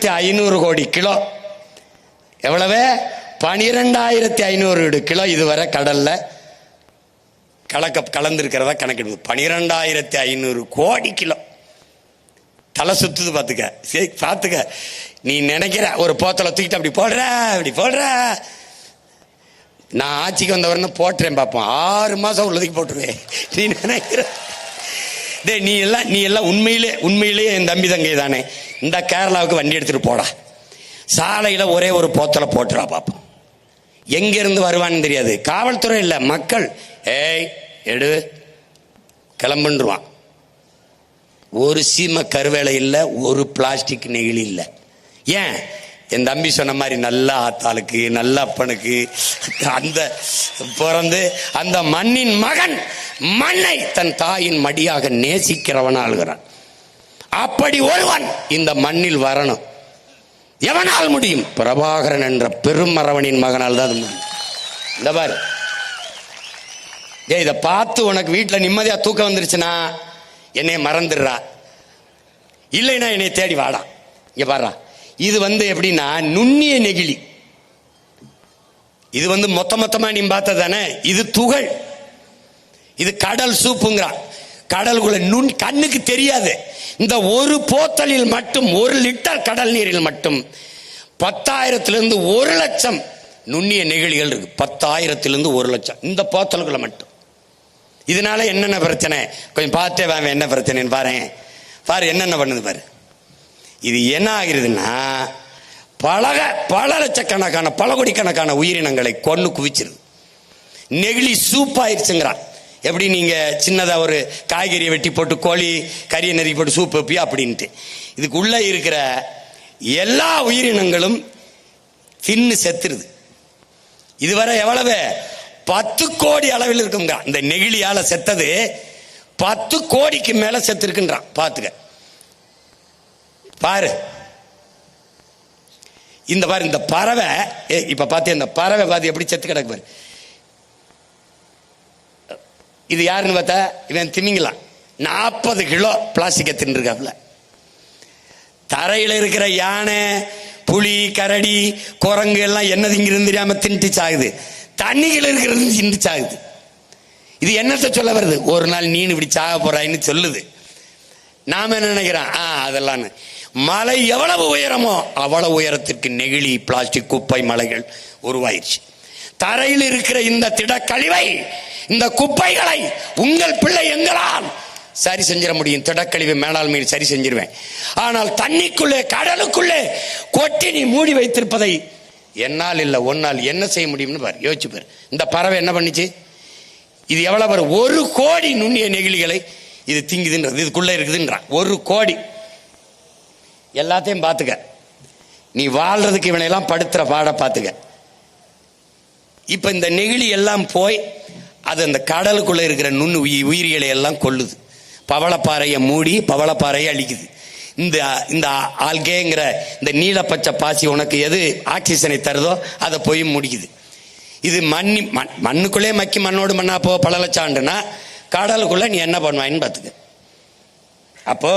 500 கோடி கிலோ. எவ்வளவு? 12,500 கிலோ இதுவரை கடல்ல கலந்திருக்கிறதா கணக்கெடுப்பு. 12,500 கோடி கிலோ. தலை சுத்துது பாத்துக்க. சரி பாத்துக்க. நீ நினைக்கிற ஒரு போத்தலை தூக்கிட்டு அப்படி போடுற. நான் ஆட்சிக்கு வந்தவரன்னு போட்டுறேன் பார்ப்போம். 6 மாசம் உள்ளதுக்கு போட்டுருவேன். நீ நினைக்கிற நீ எல்லாம் உண்மையிலேயே என் தம்பி தங்கை தானே. இந்த கேரளாவுக்கு வண்டி எடுத்துட்டு போடா, சாலையில ஒரே ஒரு போத்தலை போட்டுறா பார்ப்போம். எங்க இருந்து வருவான்னு தெரியாது. காவல்துறை இல்ல, மக்கள் எடு கிளம்புன்றுவான். ஒரு சீம கருவேலை இல்ல, ஒரு பிளாஸ்டிக் நெகிழி இல்ல. ஏன்? என் தம்பி சொன்ன மாதிரி நல்ல ஆத்தாளுக்கு நல்ல அப்பனுக்கு அந்த பிறந்து அந்த மண்ணின் மகன் மண்ணை தன் தாயின் மடியாக நேசிக்கிறவன் ஆளுகிறான். அப்படி ஒருவன் இந்த மண்ணில் வரணும். எவனால் முடியும்? பிரபாகரன் என்ற பெருமரவனின் மகனால் தான் முடியும். இந்த பாரு, இதை பார்த்து உனக்கு வீட்டில் நிம்மதியா தூக்கம் வந்துருச்சுன்னா என்னைய மறந்துடுறா, இல்லைன்னா என்னை தேடி வாடா. இங்க பாரு, இது எப்படின்னா நுண்ணிய நெகிழி. இது மொத்தமா நீ பார்த்த தானே. இது துகள். இது கடல் சூப்புங்கிறான். கடலுக்குள்ள கண்ணுக்கு தெரியாது. இந்த ஒரு போத்தலில் மட்டும் 1 லிட்டர் கடல் நீரில் மட்டும் 10,000 1 லட்சம் நுண்ணிய நெகிழிகள் இருக்கு. 10,000 1 லட்சம் இந்த போத்தலுக்குள்ள மட்டும். இதனால என்னென்ன பிரச்சனை கொஞ்சம் பார்த்தே வாங்க. என்ன பிரச்சனைன்னு பாரு என்னென்ன பண்ணுது பாரு. இது என்ன ஆகிறதுன்னா பல லட்சக்கணக்கான பல கோடிக்கணக்கான உயிரினங்களை கொண்டு குவிச்சிருது. நெகிழி சூப்பாயிருச்சுங்கிறான். எப்படி நீங்க சின்னதா ஒரு காய்கறியை வெட்டி போட்டு கோழி கறியை நெருக்கி போட்டு சூப் வைப்பியா அப்படின்ட்டு. இதுக்குள்ள இருக்கிற எல்லா உயிரினங்களும் தின்னு செத்துருது. இதுவரை எவ்வளவு? 10 கோடி அளவில் இருக்குங்க. இந்த நெகிழியால செத்தது 10 கோடிக்கு மேல செத்து இருக்குன்றான். பாத்துக்க பாரு. இந்த பாரு, இந்த பறவை இப்ப பாத்தியா? இந்த பறவை பாத்து எப்படி செத்து கிடக்கு பாரு. இது யாருன்னு பார்த்தா இவன் திமிங்கலாம். 40 கிலோ பிளாஸ்டிக்கை தின்னுருக்காப்ல. தரையில இருக்கிற யானை, புலி, கரடி, குரங்கு எல்லாம் என்ன திங்கிறது தெரியாம தின்ட்டு சாகுது. தண்ணிகள் இருக்கிறது தின்ட்டு சாகுது. இது என்னத்தை சொல்ல வருது? ஒரு நாள் நீனு இப்படி சாக போறாயின்னு சொல்லுது. நாம என்ன நினைக்கிறோம்? அதெல்லாம் மலை எவ்வளவு உயரமோ அவ்வளவு உயரத்திற்கு நெகிழி பிளாஸ்டிக் குப்பை மலைகள் உருவாயிருச்சு. தரையில் இருக்கிற இந்த திடக்கழிவை, இந்த குப்பைகளை உங்கள் பிள்ளை எங்களால் சரி செஞ்சிட முடியும். திடக்கழிவு மேலாண்மை சரி செஞ்சிருவேன். ஆனால் தண்ணிக்குள்ளே கடலுக்குள்ளே கொட்டி நீ மூடி வைத்திருப்பதை என்னால் இல்ல ஒன்னால் என்ன செய்ய முடியும்னு பாரு, யோசிச்சு பாரு. இந்த பறவை என்ன பண்ணிச்சு? இது எவ்வளவு பாரு, 1 கோடி நுண்ணிய நெகிழிகளை இது திங்குதுன்றது. இதுக்குள்ள இருக்குதுன்றான் 1 கோடி. எல்லாத்தையும் பார்த்துக்க. நீ வாழ்றதுக்கு இவனையெல்லாம் படுத்துற பாட பார்த்துக்க. இப்ப இந்த நெகிழி எல்லாம் போய் அது அந்த கடலுக்குள்ள இருக்கிற நுண்ணு உயிரிகளை எல்லாம் கொல்லுது. பவளப்பாறையை மூடி பவளப்பாறையை அழிக்குது. இந்த ஆல்கேங்கிற இந்த நீலப்பச்சை பாசி உனக்கு எது ஆக்சிஜனை தருதோ அதை போய் முடிக்குது. இது மண்ணுக்குள்ளே மக்கி மண்ணோடு மண்ணா பல லட்சம் ஆண்டுனா கடலுக்குள்ள நீ என்ன பண்ணுவாயின்னு பார்த்துக்க. அப்போ